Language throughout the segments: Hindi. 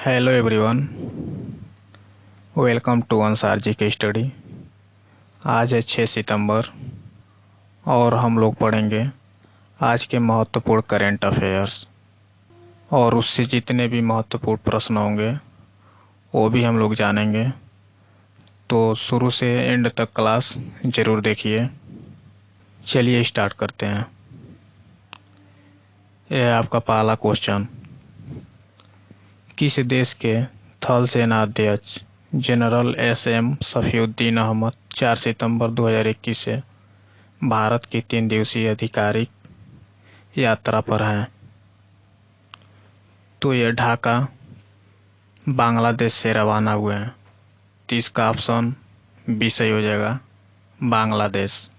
Hello everyone, welcome to Ansar ji के स्टडी। आज है 6 सितंबर और हम लोग पढ़ेंगे आज के महत्वपूर्ण करेंट अफेयर्स और उससे जितने भी महत्वपूर्ण प्रश्न होंगे वो भी हम लोग जानेंगे। तो शुरू से एंड तक क्लास जरूर देखिए। चलिए स्टार्ट करते हैं। यह है आपका पहला क्वेश्चन। किस देश के थल सेनाध्यक्ष जनरल एस.एम. सफीउद्दीन अहमद 4 सितंबर 2021 से भारत की 3 दिवसीय आधिकारिक यात्रा पर हैं? तो ये ढाका बांग्लादेश से रवाना हुए हैं। तो इसका ऑप्शन बी सही हो जाएगा, बांग्लादेश।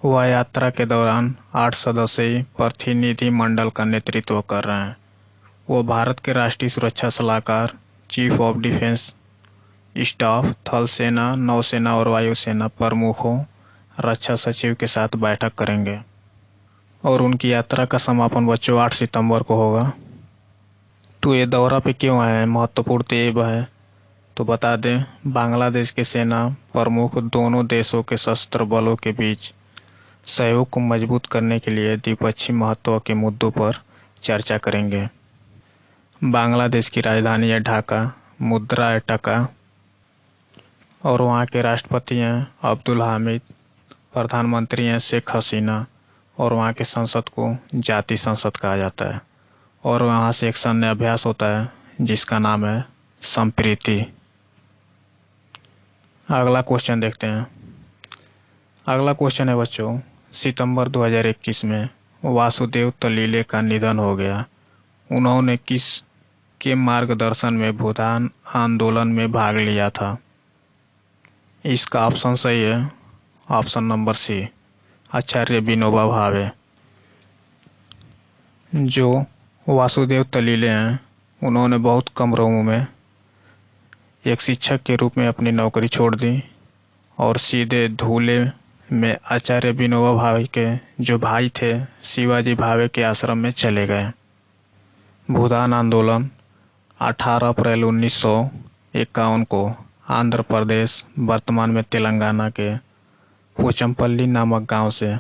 वह यात्रा के दौरान 8 सदस्यीय प्रतिनिधि मंडल का नेतृत्व कर रहे हैं। वो भारत के राष्ट्रीय सुरक्षा सलाहकार, चीफ ऑफ डिफेंस स्टाफ, थल सेना, नौसेना और वायुसेना प्रमुखों, रक्षा सचिव के साथ बैठक करेंगे और उनकी यात्रा का समापन बच्चों 8 सितंबर को होगा। तो ये दौरा पे क्यों आए हैं, महत्वपूर्ण तो ये है। तो बता दें, बांग्लादेश के सेना प्रमुख दोनों देशों के सशस्त्र बलों के बीच सहयोग को मजबूत करने के लिए द्विपक्षीय महत्व के मुद्दों पर चर्चा करेंगे। बांग्लादेश की राजधानी है ढाका, मुद्रा है टका और वहाँ के राष्ट्रपति हैं अब्दुल हामिद, प्रधानमंत्री हैं शेख हसीना और वहाँ के संसद को जातीय संसद कहा जाता है और वहाँ से एक सैन्य अभ्यास होता है जिसका नाम है संप्रीति। अगला क्वेश्चन देखते हैं। अगला क्वेश्चन है बच्चों, सितंबर 2021 में वासुदेव तलीले का निधन हो गया। उन्होंने किस के मार्गदर्शन में भूदान आंदोलन में भाग लिया था? इसका ऑप्शन सही है, ऑप्शन नंबर सी, आचार्य विनोबा भावे। जो वासुदेव तलीले हैं, उन्होंने बहुत कम उम्र में एक शिक्षक के रूप में अपनी नौकरी छोड़ दी और सीधे धूले में आचार्य विनोबा भावे के जो भाई थे शिवाजी भावे के आश्रम में चले गए। भूदान आंदोलन 18 अप्रैल 1951 को आंध्र प्रदेश, वर्तमान में तेलंगाना के पोचमपल्ली नामक गांव से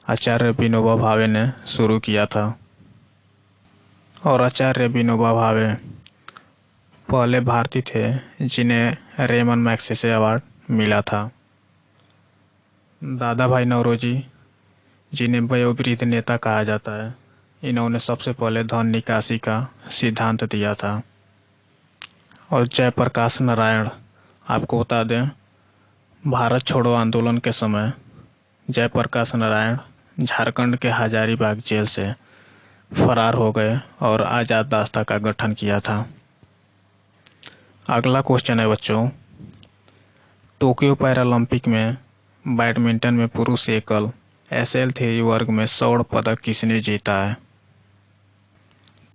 आचार्य विनोबा भावे ने शुरू किया था और आचार्य विनोबा भावे पहले भारतीय थे जिन्हें रेमन मैग्सेसे अवार्ड मिला था। दादा भाई नौरोजी, जिन्हें वयोवृद्ध नेता कहा जाता है, इन्होंने सबसे पहले धन निकासी का सिद्धांत दिया था। और जयप्रकाश नारायण, आपको बता दें, भारत छोड़ो आंदोलन के समय जयप्रकाश नारायण झारखंड के हजारीबाग जेल से फरार हो गए और आजाद रास्ता का गठन किया था। अगला क्वेश्चन है बच्चों, टोक्यो पैरालंपिक में बैडमिंटन में पुरुष एकल SL3 वर्ग में स्वर्ण पदक किसने जीता है?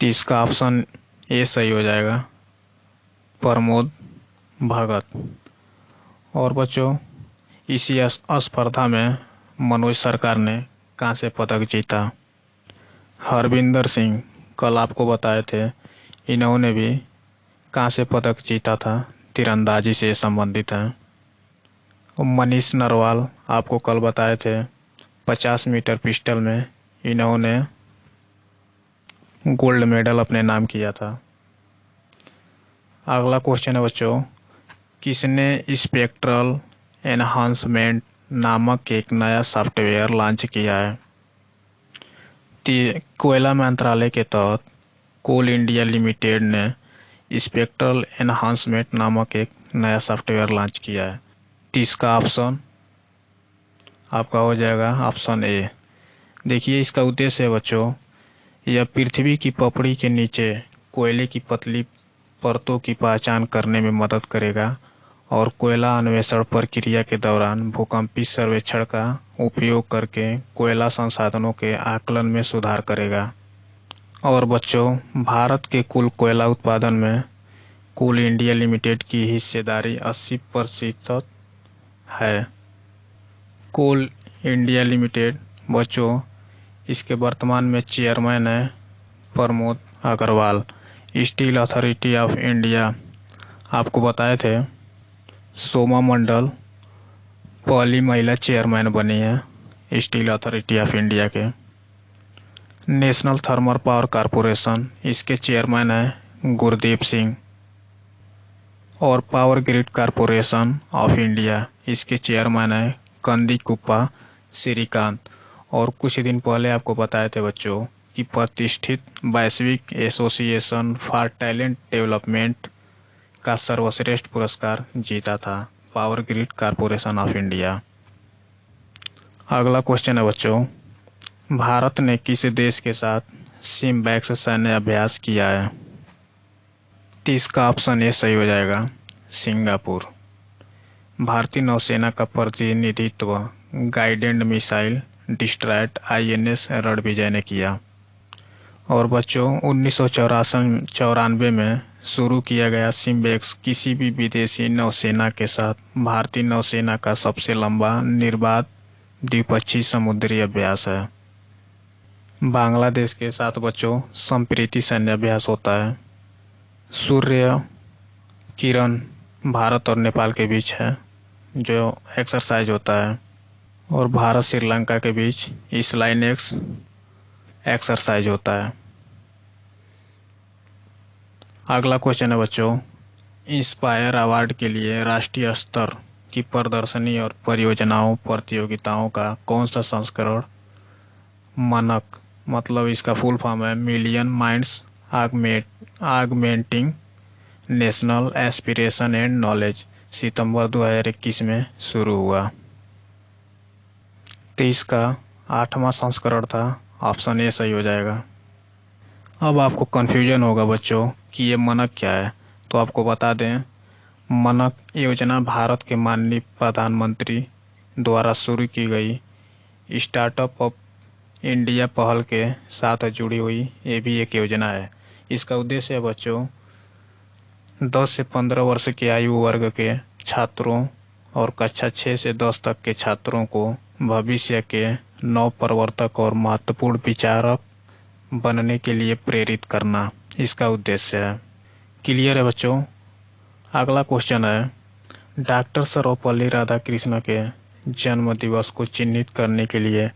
तो इसका ऑप्शन ए सही हो जाएगा, प्रमोद भगत। और बच्चों, इसी स्पर्धा में मनोज सरकार ने कांस्य पदक जीता। हरविंदर सिंह, कल आपको बताए थे, इन्होंने भी कांस्य पदक जीता था, तीरंदाजी से संबंधित है। मनीष नरवाल, आपको कल बताए थे, 50 मीटर पिस्टल में इन्होंने गोल्ड मेडल अपने नाम किया था। अगला क्वेश्चन है बच्चों, किसने स्पेक्ट्रल एनहांसमेंट नामक एक नया सॉफ्टवेयर लॉन्च किया है? कोयला मंत्रालय के तहत कोल इंडिया लिमिटेड ने स्पेक्ट्रल एनहांसमेंट नामक एक नया सॉफ्टवेयर लॉन्च किया है। तो इसका ऑप्शन आपका हो जाएगा ऑप्शन ए। देखिए, इसका उद्देश्य है बच्चों, यह पृथ्वी की पपड़ी के नीचे कोयले की पतली परतों की पहचान करने में मदद करेगा और कोयला अन्वेषण प्रक्रिया के दौरान भूकंपीय सर्वेक्षण का उपयोग करके कोयला संसाधनों के आकलन में सुधार करेगा। और बच्चों, भारत के कुल कोयला उत्पादन में कोल इंडिया लिमिटेड की हिस्सेदारी 80% है। कोल इंडिया लिमिटेड बच्चों, इसके वर्तमान में चेयरमैन है Pramod Agarwal. Steel authority of India आपको बताए थे, सोमा मंडल पहली महिला चेयरमैन बनी है स्टील अथॉरिटी ऑफ इंडिया के। नेशनल थर्मल पावर कॉरपोरेशन, इसके चेयरमैन हैं गुरदीप सिंह। और power grid corporation of India, इसके चेयरमैन हैं कंदीकुप्पा श्रीकांत। और कुछ दिन पहले आपको बताए थे बच्चों कि प्रतिष्ठित वैश्विक एसोसिएशन फॉर टैलेंट डेवलपमेंट का सर्वश्रेष्ठ पुरस्कार जीता था power grid corporation of India. अगला क्वेश्चन है बच्चों, भारत ने किस देश के साथ सिम्बैक्स सैन्य अभ्यास किया है? तो इसका ऑप्शन ए सही हो जाएगा, सिंगापुर। भारतीय नौसेना का प्रतिनिधित्व guided missile destroyer INS Ranvijay ने किया। और बच्चों 1994 में शुरू किया गया सिम्बैक्स किसी भी विदेशी नौसेना के साथ भारतीय नौसेना का सबसे लंबा निर्बाध द्विपक्षीय समुद्री अभ्यास है। बांग्लादेश के साथ बच्चों संप्रीति सैन्य अभ्यास होता है। सूर्य किरण भारत और नेपाल के बीच है जो एक्सरसाइज होता है। और भारत श्रीलंका के बीच इस्लाइनेक्स एक्सरसाइज होता है। अगला क्वेश्चन है बच्चों, इंस्पायर अवार्ड के लिए राष्ट्रीय स्तर की प्रदर्शनी और परियोजनाओं प्रतियोगिताओं का कौन सा संस्करण मनक, मतलब इसका फुल फॉर्म है million minds augmenting national aspiration and knowledge, सितंबर 2021 में शुरू हुआ। तो इसका 8वां संस्करण था, ऑप्शन ए सही हो जाएगा। अब आपको कंफ्यूजन होगा बच्चों कि ये मनक क्या है, तो आपको बता दें, मनक योजना भारत के माननीय प्रधानमंत्री द्वारा शुरू की गई स्टार्टअप ऑफ इंडिया पहल के साथ जुड़ी हुई ये भी एक योजना है। इसका उद्देश्य है बच्चों 10 से 15 वर्ष के आयु वर्ग के छात्रों और कक्षा 6 से 10 तक के छात्रों को भविष्य के नव प्रवर्तक और महत्वपूर्ण विचारक बनने के लिए प्रेरित करना इसका उद्देश्य है। क्लियर है बच्चों? अगला क्वेश्चन है, डॉक्टर सर्वपल्ली राधाकृष्ण के जन्म दिवस को चिन्हित करने के लिए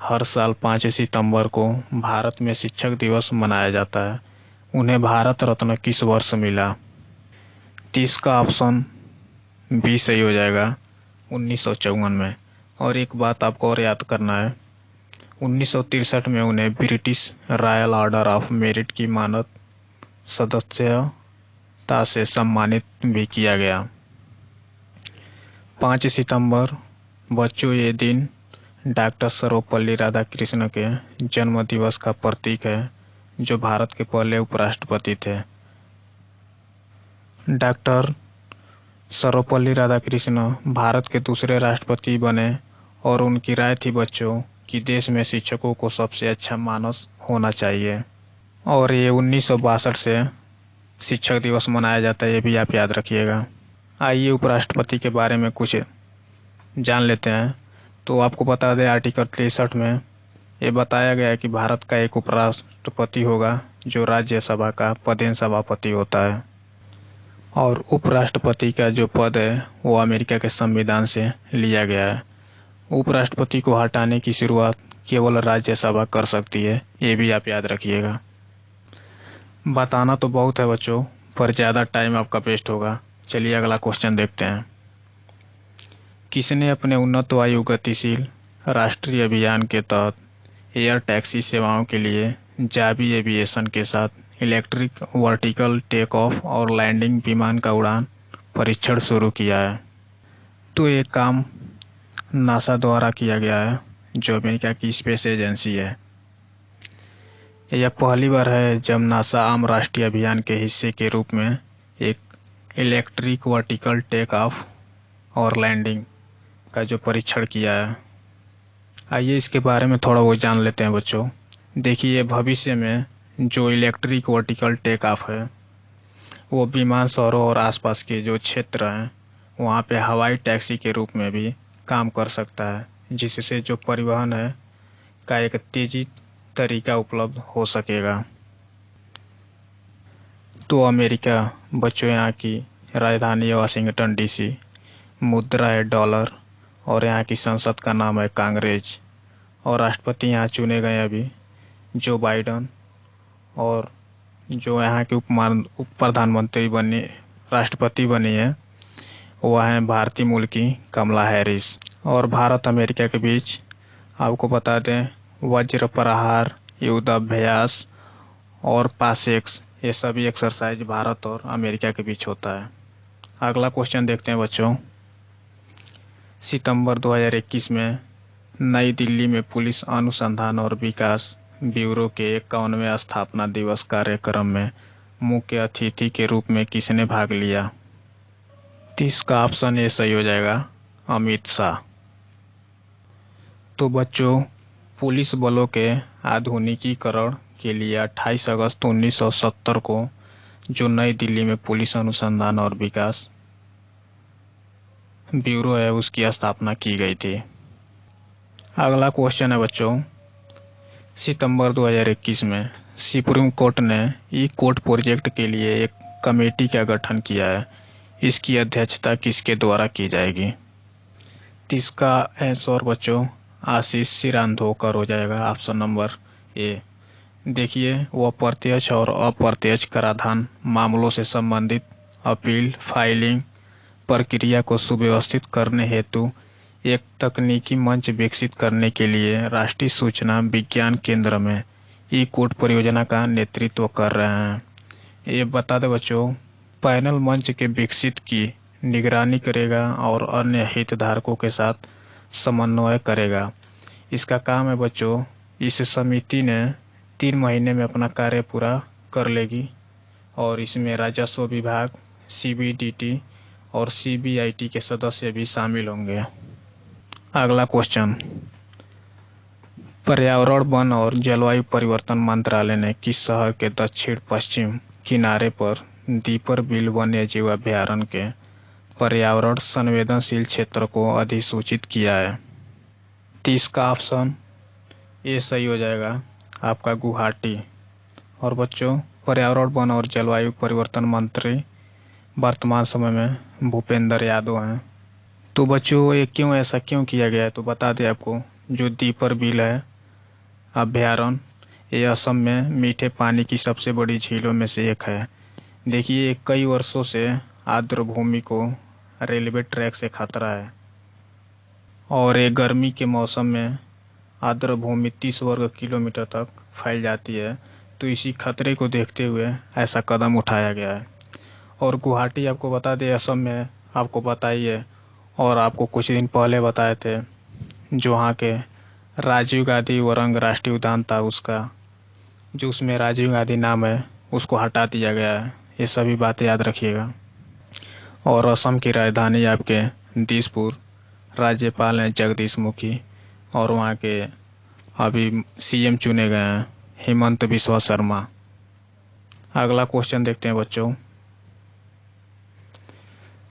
हर साल 5 सितंबर को भारत में शिक्षक दिवस मनाया जाता है। उन्हें भारत रत्न किस वर्ष मिला? तो इसका ऑप्शन बी सही हो जाएगा, 1954 में। और एक बात आपको और याद करना है, 1963 में उन्हें British royal order of merit की मानद सदस्यता से सम्मानित भी किया गया। 5 सितंबर बच्चों ये दिन डॉक्टर सर्वपल्ली राधाकृष्ण के जन्म दिवस का प्रतीक है, जो भारत के पहले उपराष्ट्रपति थे। डॉक्टर सर्वपल्ली राधाकृष्ण भारत के दूसरे राष्ट्रपति बने और उनकी राय थी बच्चों कि देश में शिक्षकों को सबसे अच्छा मानस होना चाहिए। और ये 1962 से शिक्षक दिवस मनाया जाता है, ये भी आप याद रखिएगा। आइए उपराष्ट्रपति के बारे में कुछ जान लेते हैं। तो आपको बता दें, आर्टिकल 63 में ये बताया गया है कि भारत का एक उपराष्ट्रपति होगा जो राज्यसभा का पदेन सभापति होता है। और उपराष्ट्रपति का जो पद है वो अमेरिका के संविधान से लिया गया है। उपराष्ट्रपति को हटाने की शुरुआत केवल राज्यसभा कर सकती है, ये भी आप याद रखिएगा। बताना तो बहुत है बच्चों, पर ज़्यादा टाइम आपका वेस्ट होगा। चलिए अगला क्वेश्चन देखते हैं। किसने अपने उन्नत वायु गतिशील राष्ट्रीय अभियान के तहत एयर टैक्सी सेवाओं के लिए जावी एविएशन के साथ इलेक्ट्रिक वर्टिकल टेक ऑफ और लैंडिंग विमान का उड़ान परीक्षण शुरू किया है? तो ये काम नासा द्वारा किया गया है, जो अमेरिका की स्पेस एजेंसी है। यह पहली बार है जब नासा आम राष्ट्रीय अभियान के हिस्से के रूप में एक इलेक्ट्रिक वर्टिकल टेक ऑफ और लैंडिंग का जो परीक्षण किया है। आइए इसके बारे में थोड़ा बहुत जान लेते हैं बच्चों। देखिए, भविष्य में जो इलेक्ट्रिक वर्टिकल टेक ऑफ है वो विमान शहरों और आसपास के जो क्षेत्र हैं वहाँ पे हवाई टैक्सी के रूप में भी काम कर सकता है, जिससे जो परिवहन है का एक तेजी तरीका उपलब्ध हो सकेगा। तो अमेरिका बच्चों यहाँ की राजधानी है वाशिंगटन डीसी, मुद्रा है डॉलर और यहाँ की संसद का नाम है कांग्रेस। और राष्ट्रपति यहाँ चुने गए अभी जो बाइडन, और जो यहाँ के उप प्रधानमंत्री बनी राष्ट्रपति बनी है वह है भारतीय मूल की कमला हैरिस। और भारत अमेरिका के बीच आपको बता दें वज्र प्रहार, युद्धाभ्यास और पासेक्स, ये सभी एक्सरसाइज भारत और अमेरिका के बीच होता है। अगला क्वेश्चन देखते हैं बच्चों। सितंबर 2021 में नई दिल्ली में पुलिस अनुसंधान और विकास ब्यूरो के 51वें स्थापना दिवस कार्यक्रम में मुख्य अतिथि के रूप में किसने भाग लिया? तो इसका ऑप्शन ए सही हो जाएगा, अमित शाह। तो बच्चों, पुलिस बलों के आधुनिकीकरण के लिए 28 अगस्त 1970 को जो नई दिल्ली में पुलिस अनुसंधान और विकास ब्यूरो है उसकी स्थापना की गई थी। अगला क्वेश्चन है बच्चों, सितंबर 2021 में सुप्रीम कोर्ट ने ई कोर्ट प्रोजेक्ट के लिए एक कमेटी का गठन किया है। इसकी अध्यक्षता किसके द्वारा की जाएगी? तो इसका आंसर बच्चों आशीष सिरांधोकर हो जाएगा, ऑप्शन नंबर ए। देखिए, वह प्रत्यक्ष और अप्रत्यक्ष कराधान मामलों से संबंधित अपील फाइलिंग प्रक्रिया को सुव्यवस्थित करने हेतु एक तकनीकी मंच विकसित करने के लिए राष्ट्रीय सूचना विज्ञान केंद्र में ई कोर्ट परियोजना का नेतृत्व कर रहे हैं। ये बता दें बच्चों, पैनल मंच के विकसित की निगरानी करेगा और अन्य हितधारकों के साथ समन्वय करेगा। इसका काम है बच्चों, इस समिति ने 3 महीने में अपना कार्य पूरा कर लेगी और इसमें राजस्व विभाग, सीबीडीटी और सीबीआईटी के सदस्य भी शामिल होंगे। अगला क्वेश्चन, पर्यावरण वन और जलवायु परिवर्तन मंत्रालय ने किस शहर के दक्षिण पश्चिम किनारे पर दीपरबिल वन्यजीव अभयारण्य के पर्यावरण संवेदनशील क्षेत्र को अधिसूचित किया है? तो इसका ऑप्शन ए सही हो जाएगा, आपका गुवाहाटी। और बच्चों, पर्यावरण वन और जलवायु परिवर्तन मंत्री वर्तमान समय में भूपेंद्र यादव हैं। तो बच्चों, ये ऐसा क्यों किया गया है तो बता दें आपको, जो दीपरबिल है अभयारण्य, ये असम में मीठे पानी की सबसे बड़ी झीलों में से एक है। देखिए, कई वर्षों से आर्द्र भूमि को रेलवे ट्रैक से खतरा है और ये गर्मी के मौसम में आर्द्र भूमि 30 वर्ग किलोमीटर तक फैल जाती है। तो इसी खतरे को देखते हुए ऐसा कदम उठाया गया है। और गुवाहाटी आपको बता दें असम में, आपको बताइए और आपको कुछ दिन पहले बताए थे, जो वहाँ के राजीव गांधी वरंग राष्ट्रीय उद्यान था उसका, जो उसमें राजीव गांधी नाम है उसको हटा दिया गया है। ये सभी बातें याद रखिएगा। और असम की राजधानी आपके दिसपुर, राज्यपाल हैं जगदीश मुखी और वहाँ के अभी सीएम चुने गए हैं हेमंत बिस्वा शर्मा। अगला क्वेश्चन देखते हैं बच्चों,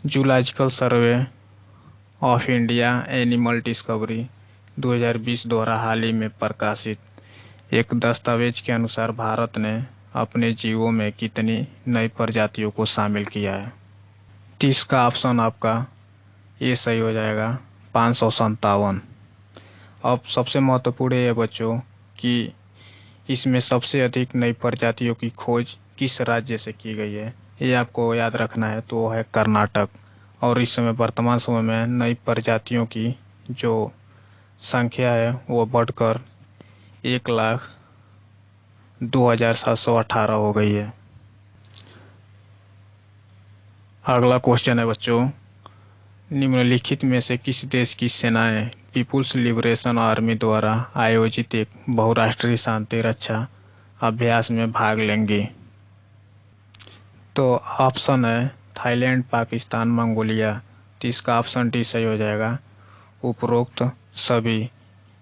zoological survey of India animal discovery 2020 द्वारा हाल ही में प्रकाशित एक दस्तावेज के अनुसार भारत ने अपने जीवों में कितनी नई प्रजातियों को शामिल किया है? तो इसका ऑप्शन आपका ये सही हो जाएगा, 557। अब सबसे महत्वपूर्ण ये है बच्चों कि इसमें सबसे अधिक नई प्रजातियों की खोज किस राज्य से की गई है, ये आपको याद रखना है। तो वो है कर्नाटक। और इस समय वर्तमान समय में नई प्रजातियों की जो संख्या है वो बढ़कर 1,02,718 हो गई है। अगला क्वेश्चन है बच्चों, निम्नलिखित में से किस देश की सेनाएं पीपुल्स लिबरेशन आर्मी द्वारा आयोजित एक बहुराष्ट्रीय शांति रक्षा अभ्यास में भाग लेंगी? तो ऑप्शन है थाईलैंड, पाकिस्तान, मंगोलिया। तो इसका ऑप्शन डी सही हो जाएगा, उपरोक्त सभी।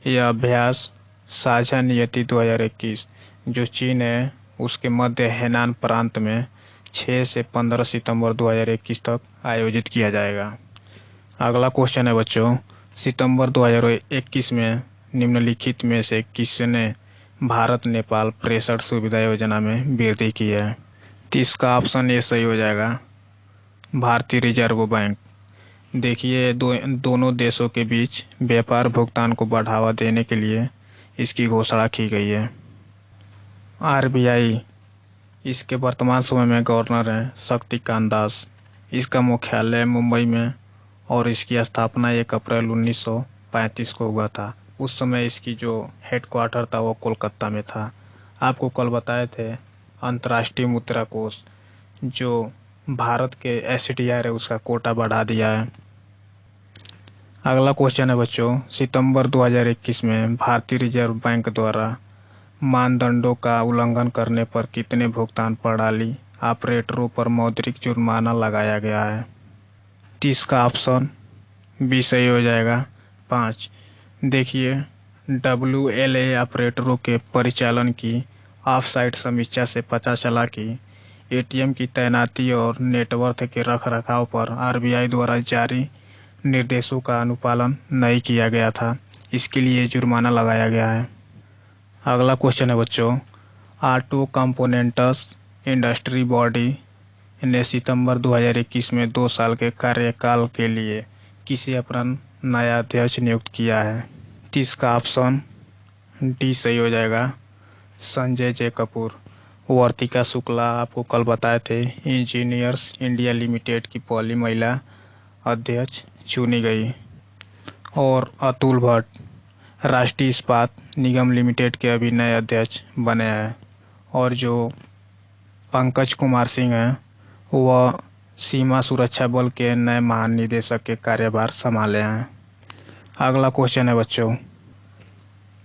यह अभ्यास साझा नियति 2021 जो चीन है उसके मध्य हेनान प्रांत में 6 से 15 सितंबर 2021 तक आयोजित किया जाएगा। अगला क्वेश्चन है बच्चों, सितंबर 2021 में निम्नलिखित में से किसने भारत नेपाल प्रेषण सुविधा योजना में वृद्धि की है? तो इसका ऑप्शन ए सही हो जाएगा, भारतीय रिजर्व बैंक। देखिए दोनों देशों के बीच व्यापार भुगतान को बढ़ावा देने के लिए इसकी घोषणा की गई है। आरबीआई, इसके वर्तमान समय में गवर्नर हैं शक्तिकांत दास। इसका मुख्यालय मुंबई में और इसकी स्थापना 1 अप्रैल 1935 को हुआ था। उस समय इसकी जो हेडक्वार्टर था वो कोलकाता में था। आपको कल बताए थे अंतर्राष्ट्रीय मुद्रा कोष जो भारत के एसडीआर है उसका कोटा बढ़ा दिया है। अगला क्वेश्चन है बच्चों, सितंबर 2021 में भारतीय रिजर्व बैंक द्वारा मानदंडों का उल्लंघन करने पर कितने भुगतान प्रणाली ऑपरेटरों पर मौद्रिक जुर्माना लगाया गया है? तो इसका ऑप्शन बी सही हो जाएगा, 5। देखिए WLA ऑपरेटरों के परिचालन की ऑफ साइट समीक्षा से पता चला कि एटीएम की तैनाती और नेटवर्क के रखरखाव पर आरबीआई द्वारा जारी निर्देशों का अनुपालन नहीं किया गया था। इसके लिए जुर्माना लगाया गया है। अगला क्वेश्चन है बच्चों, ऑटो कंपोनेंट्स इंडस्ट्री बॉडी ने सितंबर 2021 में 2 साल के कार्यकाल के लिए किसे अपना नया अध्यक्ष नियुक्त किया है? तो इसका ऑप्शन डी सही हो जाएगा, संजय जे कपूर। वर्तिका शुक्ला आपको कल बताए थे इंजीनियर्स इंडिया लिमिटेड की पहली महिला अध्यक्ष चुनी गई। और अतुल भट्ट राष्ट्रीय इस्पात निगम लिमिटेड के अभी नए अध्यक्ष बने हैं। और जो पंकज कुमार सिंह हैं वह सीमा सुरक्षा बल के नए महानिदेशक के कार्यभार संभाले हैं। अगला क्वेश्चन है बच्चों,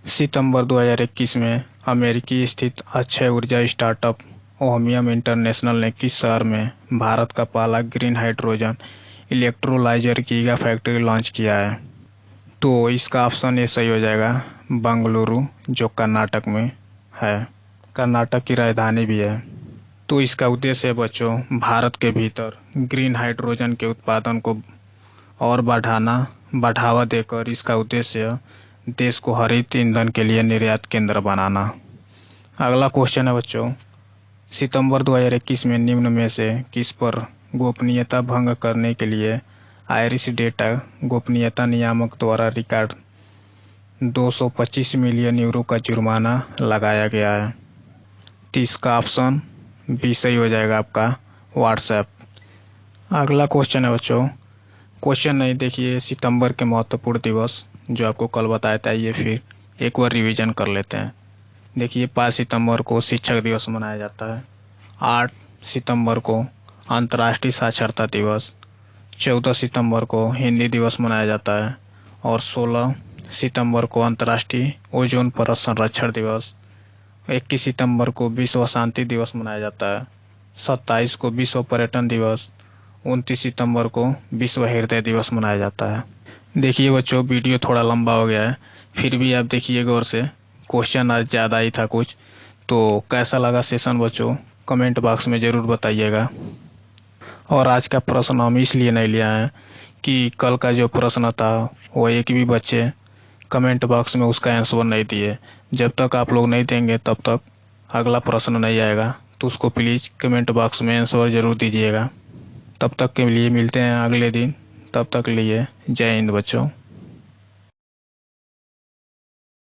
सितंबर 2021 में अमेरिकी स्थित अक्षय ऊर्जा स्टार्टअप ओहमियम इंटरनेशनल ने किस शहर में भारत का पहला green hydrogen electrolyser giga factory launch किया है? तो इसका ऑप्शन ए सही हो जाएगा, बेंगलुरु, जो कर्नाटक में है, कर्नाटक की राजधानी भी है। तो इसका उद्देश्य है बच्चों भारत के भीतर ग्रीन हाइड्रोजन के उत्पादन को और बढ़ावा देकर इसका उद्देश्य देश को हरित ईंधन के लिए निर्यात केंद्र बनाना। अगला क्वेश्चन है बच्चों, सितंबर 2021 में निम्न में से किस पर गोपनीयता भंग करने के लिए आइरिस डेटा गोपनीयता नियामक द्वारा रिकॉर्ड 225 मिलियन यूरो का जुर्माना लगाया गया है? तो इसका ऑप्शन बी सही हो जाएगा आपका, व्हाट्सएप। अगला क्वेश्चन है बच्चों, क्वेश्चन नहीं, देखिए सितंबर के महत्वपूर्ण दिवस जो आपको कल बताया था ये फिर एक बार रिवीजन कर लेते हैं। देखिए 5 सितंबर को शिक्षक दिवस मनाया जाता है, 8 सितंबर को अंतर्राष्ट्रीय साक्षरता दिवस, 14 सितंबर को हिंदी दिवस मनाया जाता है और 16 सितंबर को अंतर्राष्ट्रीय ओजोन परत संरक्षण दिवस, 21 सितंबर को विश्व शांति दिवस मनाया जाता है, 27 को विश्व पर्यटन दिवस, 29 सितंबर को विश्व हृदय दिवस मनाया जाता है। देखिए बच्चों वीडियो थोड़ा लंबा हो गया है, फिर भी आप देखिए गौर से, क्वेश्चन आज ज़्यादा ही था कुछ। तो कैसा लगा सेशन बच्चों कमेंट बॉक्स में ज़रूर बताइएगा। और आज का प्रश्न हम इसलिए नहीं लिया है कि कल का जो प्रश्न था वो एक भी बच्चे कमेंट बॉक्स में उसका आंसर नहीं दिए। जब तक आप लोग नहीं देंगे तब तक अगला प्रश्न नहीं आएगा, तो उसको प्लीज़ कमेंट बॉक्स में आंसर ज़रूर दीजिएगा। तब तक के लिए मिलते हैं अगले दिन, तब तक लिए जय हिंद बच्चों।